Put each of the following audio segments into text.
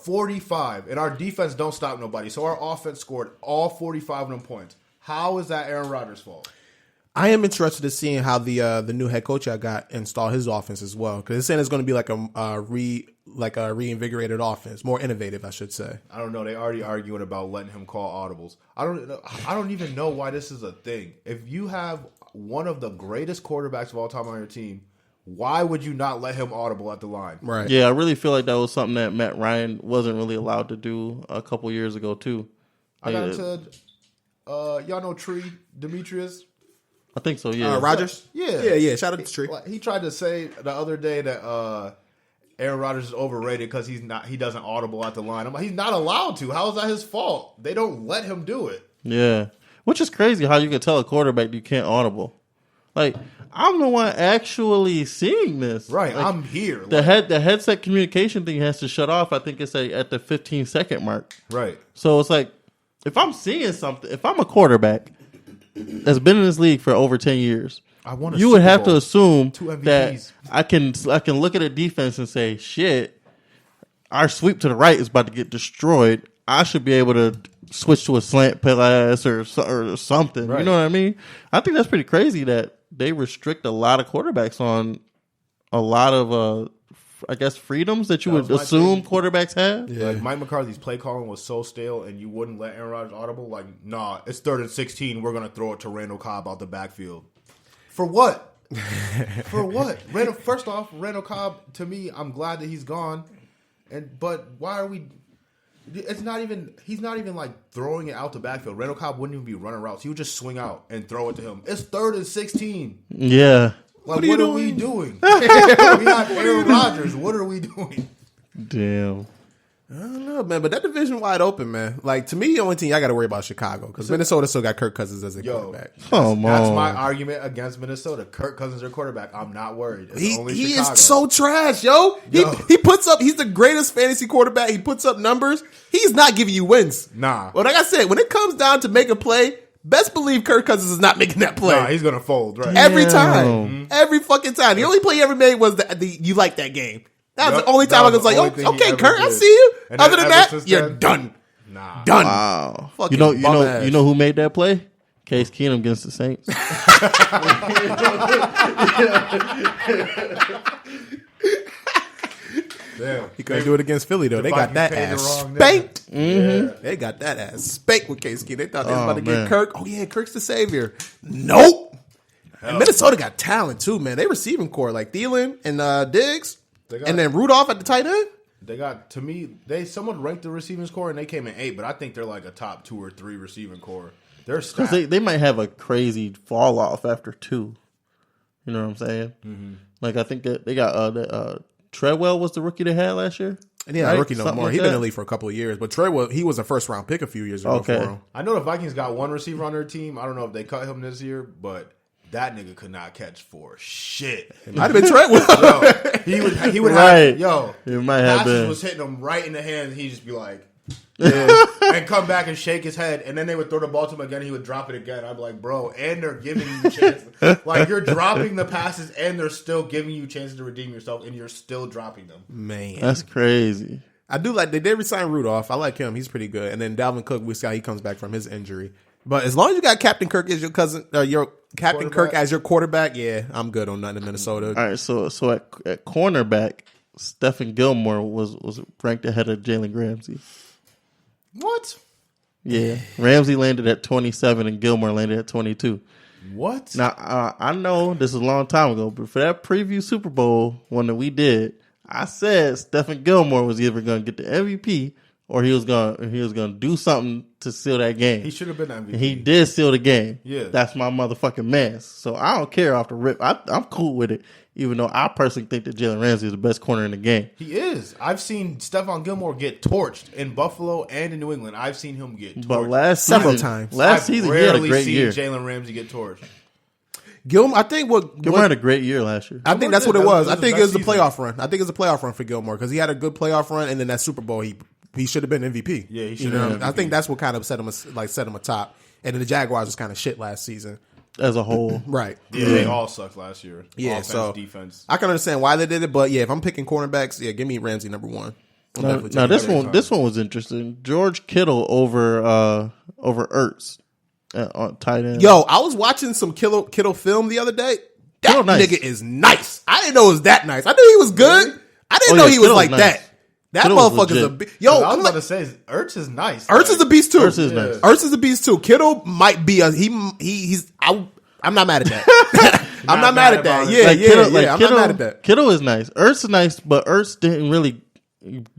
45, and our defense don't stop nobody. So our offense scored all 45 of them points. How is that Aaron Rodgers' fault? I am interested in seeing how the new head coach I got install his offense as well, because it's saying it's going to be like a reinvigorated offense, more innovative, I should say. I don't know. They already arguing about letting him call audibles. I don't even know why this is a thing. If you have one of the greatest quarterbacks of all time on your team, why would you not let him audible at the line? Right. Yeah, I really feel like that was something that Matt Ryan wasn't really allowed to do a couple years ago too. I got into y'all know Tree Demetrius. I think so. Yeah, Rodgers. Yeah. Shout out to Tree. He tried to say the other day that Aaron Rodgers is overrated because he doesn't audible at the line. I'm like, he's not allowed to. How is that his fault? They don't let him do it. Yeah, which is crazy. How you can tell a quarterback you can't audible. Like, I'm the one actually seeing this. Right, like, I'm here. The headset communication thing has to shut off. I think it's at the 15-second mark. Right. So it's like, if I'm seeing something, if I'm a quarterback that's been in this league for over 10 years, you would have to assume that I can look at a defense and say, shit, our sweep to the right is about to get destroyed. I should be able to switch to a slant pass or something. Right. You know what I mean? I think that's pretty crazy that they restrict a lot of quarterbacks on a lot of, I guess, freedoms that you would assume quarterbacks have. Yeah. Like Mike McCarthy's play calling was so stale, and you wouldn't let Aaron Rodgers audible. Like, nah, it's 3rd and 16. We're gonna throw it to Randall Cobb out the backfield. For what? For what? First off, Randall Cobb. To me, I'm glad that he's gone. But why are we? It's not even. He's not even like throwing it out the backfield. Randall Cobb wouldn't even be running routes. He would just swing out and throw it to him. It's 3rd and 16. Yeah. Like, what are we doing? We have Aaron Rodgers. What are we doing? Damn. I don't know, man, but that division wide open, man. Like, to me, the only team I got to worry about is Chicago, because Minnesota still got Kirk Cousins as a quarterback. That's my argument against Minnesota. Kirk Cousins, their quarterback. I'm not worried. It's only he Chicago. is so trash, yo. He puts up. He's the greatest fantasy quarterback. He puts up numbers. He's not giving you wins. Nah. But like I said, when it comes down to make a play, best believe Kirk Cousins is not making that play. Nah, he's gonna fold, right? Every time, every fucking time. The only play he ever made was the you like that game. That was the only time I was like, okay, Kurt, I see you. And other than that, you're done. Nah. Done. Wow. Fucking you know who made that play? Case Keenum against the Saints. Damn. He couldn't do it against Philly, though. They got that ass spanked. Mm-hmm. They got that ass spanked with Case Keenum. They thought they was about to get Kirk. Oh, yeah, Kirk's the savior. Nope. And Minnesota got talent, too, man. They receiving core like Thielen and Diggs. And then Rudolph at the tight end? They got, to me, someone ranked the receiving core and they came in 8, but I think they're like a top 2 or 3 receiving core. They're stacked. They might have a crazy fall off after 2. You know what I'm saying? Mm-hmm. Like, I think that they got Treadwell was the rookie they had last year. And yeah, rookie no more. He's been in the league for a couple of years. But Treadwell, he was a first round pick a few years ago for him. I know the Vikings got one receiver on their team. I don't know if they cut him this year, but that nigga could not catch for shit. It might have been Treadwell. He would have, it might have been. Was hitting him right in the hands. He'd just be like, and come back and shake his head. And then they would throw the ball to him again. And he would drop it again. I'd be like, bro, and they're giving you chances. Like, you're dropping the passes and they're still giving you chances to redeem yourself and you're still dropping them. Man. That's crazy. I do like, they did resign Rudolph. I like him. He's pretty good. And then Dalvin Cook, we see how he comes back from his injury. But as long as you got Captain Kirk as your cousin, your Captain Kirk as your quarterback, yeah, I'm good on nothing in Minnesota. All right, so at cornerback, Stephen Gilmore was ranked ahead of Jalen Ramsey. What? Yeah, Ramsey landed at 27 and Gilmore landed at 22. What? Now I know this is a long time ago, but for that preview Super Bowl one that we did, I said Stephen Gilmore was either going to get the MVP or he was gonna do something to seal that game. He should have been MVP. And he did seal the game. Yeah. That's my motherfucking man. So I don't care off the rip. I'm cool with it, even though I personally think that Jalen Ramsey is the best corner in the game. He is. I've seen Stephon Gilmore get torched in Buffalo and in New England. I've seen him get torched. But several times. Last season, he had a great year. Jalen Ramsey get torched. Gilmore, I think Gilmore had a great year last year. I think that's what it was. I think it was the playoff run. I think it was a playoff run for Gilmore because he had a good playoff run, and then that Super Bowl he should have been MVP. Yeah, he should have been MVP. I think that's what kind of set him atop. And then the Jaguars was kind of shit last season. As a whole. Right. Yeah, they all sucked last year. Yeah, offense, so defense. I can understand why they did it, but yeah, if I'm picking cornerbacks, yeah, give me Ramsey number 1. Now this one was interesting. George Kittle over Ertz on tight end. Yo, I was watching some Kittle film the other day. That nigga is nice. I didn't know it was that nice. I knew he was good. I didn't know he was like that. That motherfucker's a beast. Yo, I was about to say, Ertz is nice. Ertz is a beast too. Ertz is nice. Ertz is a beast too. Kittle might be he's. I'm not mad at that. I'm not mad at that. Yeah. I'm not mad at that. Kittle is nice. Ertz is nice, but Ertz didn't really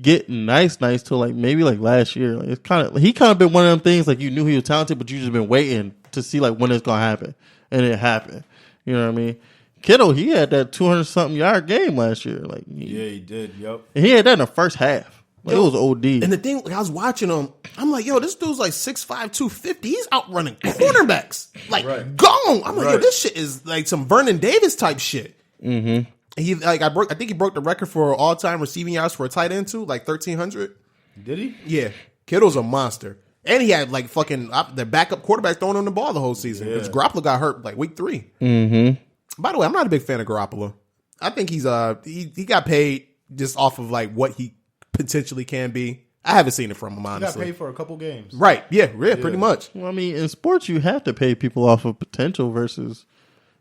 get nice till like maybe like last year. Like it's he kind of been one of them things like you knew he was talented, but you just been waiting to see like when it's gonna happen, and it happened. You know what I mean? Kittle, he had that 200-something yard game last year. Like he did. Yep. And he had that in the first half. Like, it was OD. And the thing, I was watching him. I'm like, yo, this dude's like 6'5", 250. He's outrunning cornerbacks. Like, gone. I'm like, yo, this shit is like some Vernon Davis type shit. Mm-hmm. I think he broke the record for all-time receiving yards for a tight end too, like 1,300. Did he? Yeah. Kittle's a monster. And he had like fucking the backup quarterback throwing him the ball the whole season. Because Garoppolo got hurt like week 3. Mm-hmm. By the way, I'm not a big fan of Garoppolo. I think he's he got paid just off of like what he potentially can be. I haven't seen it from him, honestly. He got paid for a couple games. Right. Yeah, pretty much. Well, I mean, in sports, you have to pay people off of potential versus,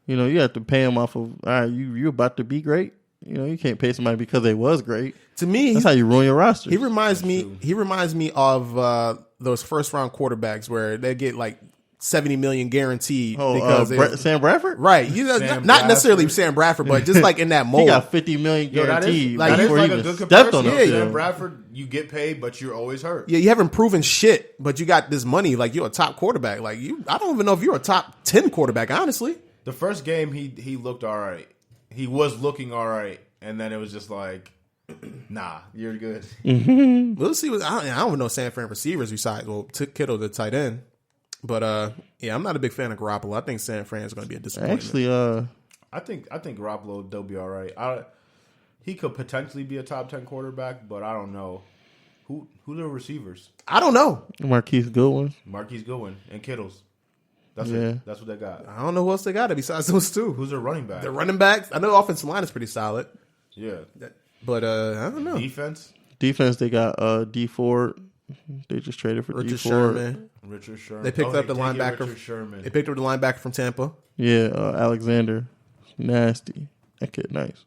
you know, you have to pay them off of, all right, you about to be great. You know, you can't pay somebody because they was great. To me, that's how you ruin your roster. He reminds me of those first round quarterbacks where they get like $70 million guaranteed because Sam Bradford, right? You know, not necessarily Sam Bradford, but just like in that mold, he got $50 million guaranteed. That is like a good comparison. Sam Bradford, you get paid, but you're always hurt. Yeah, you haven't proven shit, but you got this money. Like you're a top quarterback. Like I don't even know if you're a top 10 quarterback. Honestly, the first game he looked all right. He was looking all right, and then it was just like, nah, you're good. Mm-hmm. We'll see. I don't even know San Fran receivers besides Kittle, the tight end. But yeah, I'm not a big fan of Garoppolo. I think San Fran is going to be a disappointment. Actually, I think Garoppolo, they'll be all right. He could potentially be a top 10 quarterback, but I don't know who the receivers. I don't know. Marquise Goodwin, and Kittles. That's it. That's what they got. I don't know who else they got besides those two. Who's their running back? Their running backs. I know the offensive line is pretty solid. Yeah, but I don't know. Defense. They got D Ford. They just traded for Richard D Ford. Sherman. They picked up the linebacker. They picked up the linebacker from Tampa. Yeah, Alexander. Nasty. That kid nice.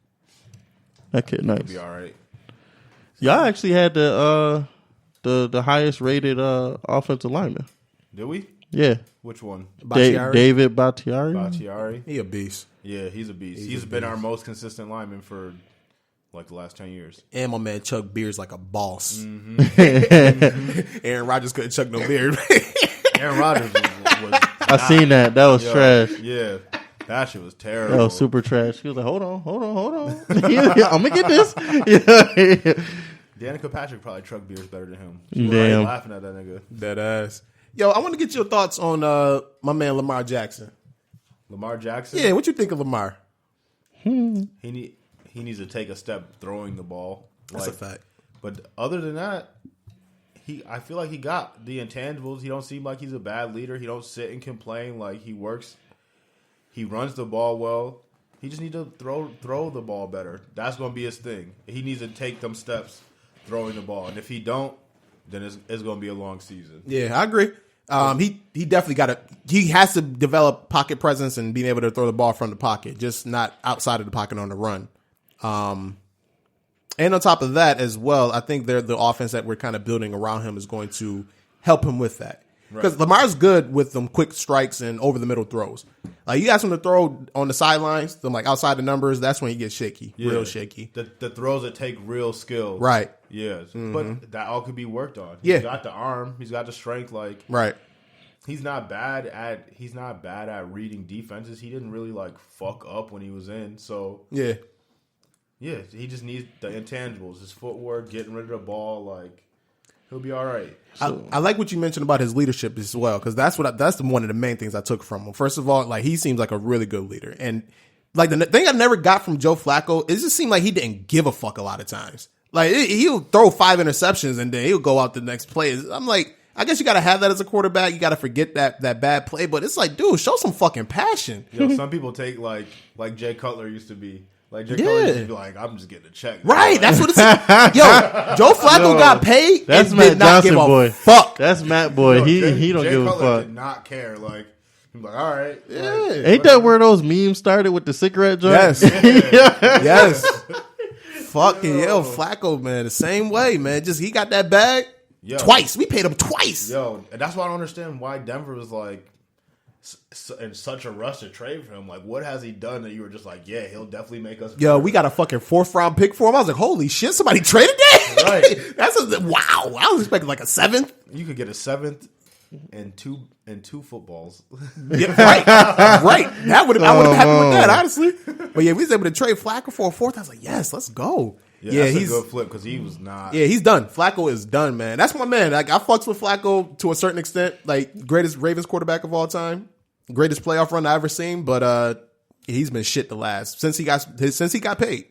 He'll be all right. Y'all actually had the highest rated offensive lineman. Did we? Yeah. Which one? David Bakhtiari. Bakhtiari. He a beast. Yeah, he's a beast. He's been our most consistent lineman for like the last 10 years. And my man Chuck Beard's like a boss. Mm-hmm. Aaron Rodgers couldn't chuck no beard. Aaron Rodgers was I seen that. That was trash. Yeah. That shit was terrible. That was super trash. He was like, hold on. I'm going to get this. Yeah. Danica Patrick probably truck beers better than him. Damn. Laughing at that nigga. That ass. Yo, I want to get your thoughts on my man Lamar Jackson. Lamar Jackson? Yeah, what you think of Lamar? He needs to take a step throwing the ball. That's a fact. But other than that, I feel like he got the intangibles. He don't seem like he's a bad leader. He don't sit and complain. Like he works. He runs the ball well. He just needs to throw the ball better. That's going to be his thing. He needs to take them steps throwing the ball. And if he don't, then it's going to be a long season. Yeah, I agree. He definitely he has to develop pocket presence and being able to throw the ball from the pocket, just not outside of the pocket on the run. And on top of that as well, I think the offense that we're kind of building around him is going to help him with that. Because Lamar's good with them quick strikes and over the middle throws. Like you ask him to throw on the sidelines, them like outside the numbers, that's when he gets shaky, real shaky. The throws that take real skill, right? Yeah, but that all could be worked on. He's got the arm, he's got the strength. Like right, he's not bad at reading defenses. He didn't really like fuck up when he was in. So yeah, he just needs the intangibles, his footwork, getting rid of the ball, like. He'll be all right. I like what you mentioned about his leadership as well, because that's one of the main things I took from him. First of all, like he seems like a really good leader, and like the thing I never got from Joe Flacco, it just seemed like he didn't give a fuck a lot of times. Like he'll throw 5 interceptions and then he'll go out the next play. I'm like, I guess you got to have that as a quarterback. You got to forget that bad play, but it's like, dude, show some fucking passion. Some people take like Jay Cutler used to be. Like, Jay Cutler just be like, I'm just getting a check. Right, that's what it's. Yo, Joe Flacco got paid. That's and Matt did not Johnson, give a boy. fuck. That's Matt boy. He don't Jay give a Cutler fuck. did not care. Like, he's like, all right. Yeah. Like, Ain't that where those memes started with the cigarette joint? Yes. Yes. Fucking Flacco, man. The same way, man. Just he got that bag twice. We paid him twice. Yo, and that's why I don't understand why Denver was like in such a rush to trade for him. Like, what has he done that you were just like, yeah, he'll definitely make us better. We got a fucking 4th round pick for him. I was like, holy shit, somebody traded that? Right. Wow. I was expecting like a 7th. You could get a 7th and two footballs. Yeah, right. I would have been happy with that, honestly. But yeah, we was able to trade Flacco for a 4th. I was like, yes, let's go. Yeah, that's he's a good flip because he was not. Yeah, he's done. Flacco is done, man. That's my man. Like, I fucks with Flacco to a certain extent. Like, greatest Ravens quarterback of all time, greatest playoff run I ever seen. But he's been shit the last since he got paid.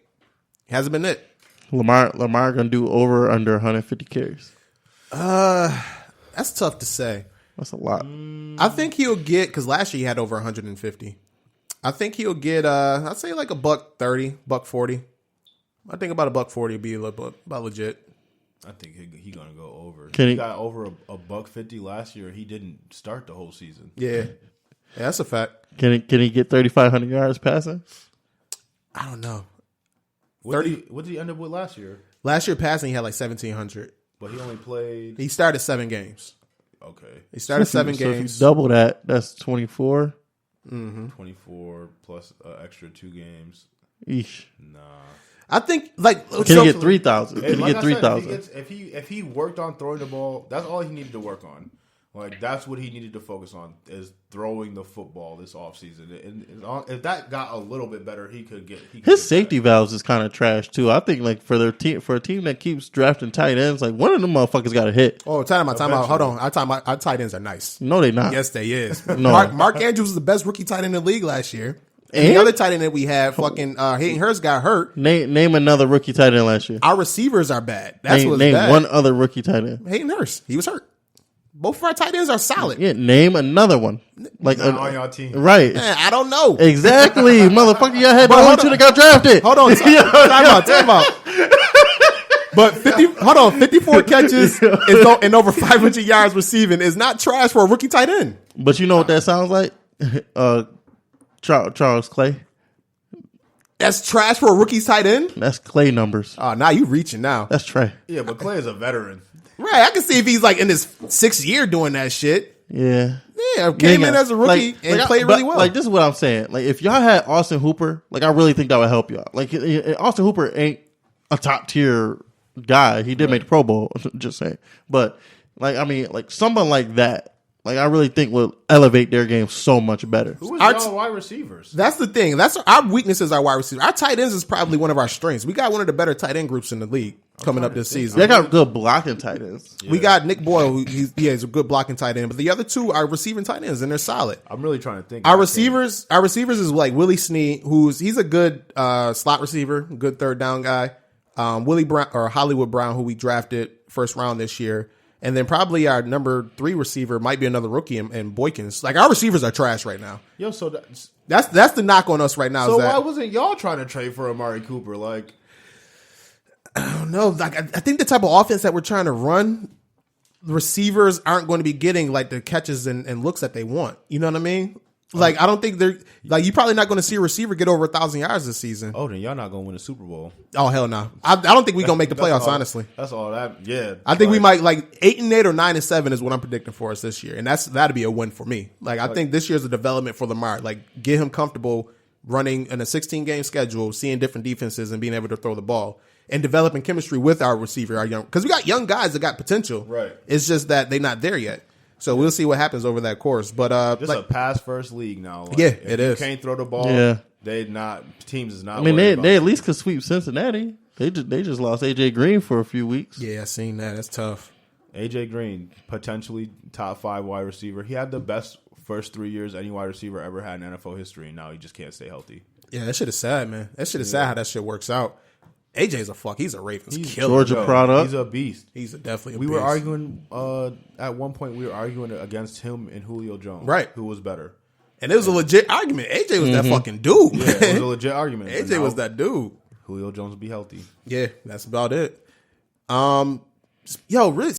Hasn't been it. Lamar gonna do over or under 150 carries. That's tough to say. That's a lot. I think he'll get, because last year he had over 150. I think he'll get I'd say like $130, $140. I think about $140 would be about legit. I think he gonna go over. He got over $150 last year. He didn't start the whole season. Yeah, that's a fact. Can he get 3,500 yards passing? I don't know. What did he end up with last year? Last year passing, he had like 1,700. But he only played. He started 7 games. Okay, he started 7 So games. if you double that, that's 24. 24 plus extra 2 games. Eesh. Nah. I think like Can he get 3,000? Can he get 3,000? If he worked on throwing the ball, that's all he needed to work on. Like, that's what he needed to focus on, is throwing the football this offseason. And if that got a little bit better, he could get. His safety valves is kind of trash too. I think like for a team that keeps drafting tight ends, like one of them motherfuckers got to hit. Oh, time out. Hold on. Our tight ends are nice. No, they not. Yes, they is. No. Mark Andrews was the best rookie tight end in the league last year. And the other tight end that we had, fucking Hayden Hurst got hurt. Name another rookie tight end last year. Our receivers are bad. That's what's name bad. one other rookie tight end. Hayden Hurst. He was hurt. Both of our tight ends are solid. Yeah, name another one. Like on your team, right? Man, I don't know Exactly, motherfucker. Y'all had the only two that got drafted. Hold on, time out. But 54 catches and over 500 yards receiving is not trash for a rookie tight end. But you know what that sounds like? Charles Clay. That's trash for a rookie tight end? That's Clay numbers. Oh, now you reaching now. That's Trey. Yeah, but Clay is a veteran. Right, I can see if he's like in his 6th year doing that shit. Yeah. Yeah, came in as a rookie and played really well. Like, this is what I'm saying. Like, if y'all had Austin Hooper, like, I really think that would help y'all. Like, Austin Hooper ain't a top tier guy. He did make the Pro Bowl, just saying. But, like, I mean, like, someone like that, like, I really think will elevate their game so much better. Who is y'all wide receivers? That's the thing. That's our weakness is our wide receivers. Our tight ends is probably one of our strengths. We got one of the better tight end groups in the league coming up this season. They got good blocking tight ends. Yeah. We got Nick Boyle, who he's a good blocking tight end, but the other two are receiving tight ends, and they're solid. I'm really trying to think. Our receivers is like Willie Snee, he's a good slot receiver, good third down guy. Willie Brown or Hollywood Brown, who we drafted 1st round this year. And then probably our number 3 receiver might be another rookie in Boykins. Like, our receivers are trash right now. Yo, so that's the knock on us right now. So why wasn't y'all trying to trade for Amari Cooper? Like, I don't know. Like, I think the type of offense that we're trying to run, receivers aren't going to be getting like the catches and looks that they want. You know what I mean? Like, I don't think they're like, you're probably not going to see a receiver get over 1,000 yards this season. Oh, then y'all not going to win a Super Bowl. Oh, hell no. I don't think we're going to make the playoffs, honestly. That's all that, yeah. I think we might, like, 8-8 or 9-7 is what I'm predicting for us this year. And that'd be a win for me. Like, I think this year's a development for Lamar. Like, get him comfortable running in a 16-game schedule, seeing different defenses and being able to throw the ball. And developing chemistry with our receiver, our young, because we got young guys that got potential. Right. It's just that they're not there yet. So we'll see what happens over that course. But this a pass first league now. Like, yeah, if it you is. Can't throw the ball. Yeah. Teams is not. I mean, they at least could sweep Cincinnati. They just lost AJ Green for a few weeks. Yeah, I seen that. That's tough. AJ Green, potentially top 5 wide receiver. He had the best first 3 years any wide receiver ever had in NFL history, and now he just can't stay healthy. Yeah, that shit is sad, man. That shit is sad how that shit works out. AJ's a fuck. He's a Ravens killer. Georgia product. He's a beast. He's definitely a beast. We were arguing at one point. We were arguing against him and Julio Jones, right? Who was better? And it was a legit argument. AJ was that fucking dude. Yeah, it was a legit argument. AJ was that dude. Julio Jones will be healthy. Yeah, that's about it. Yo, really,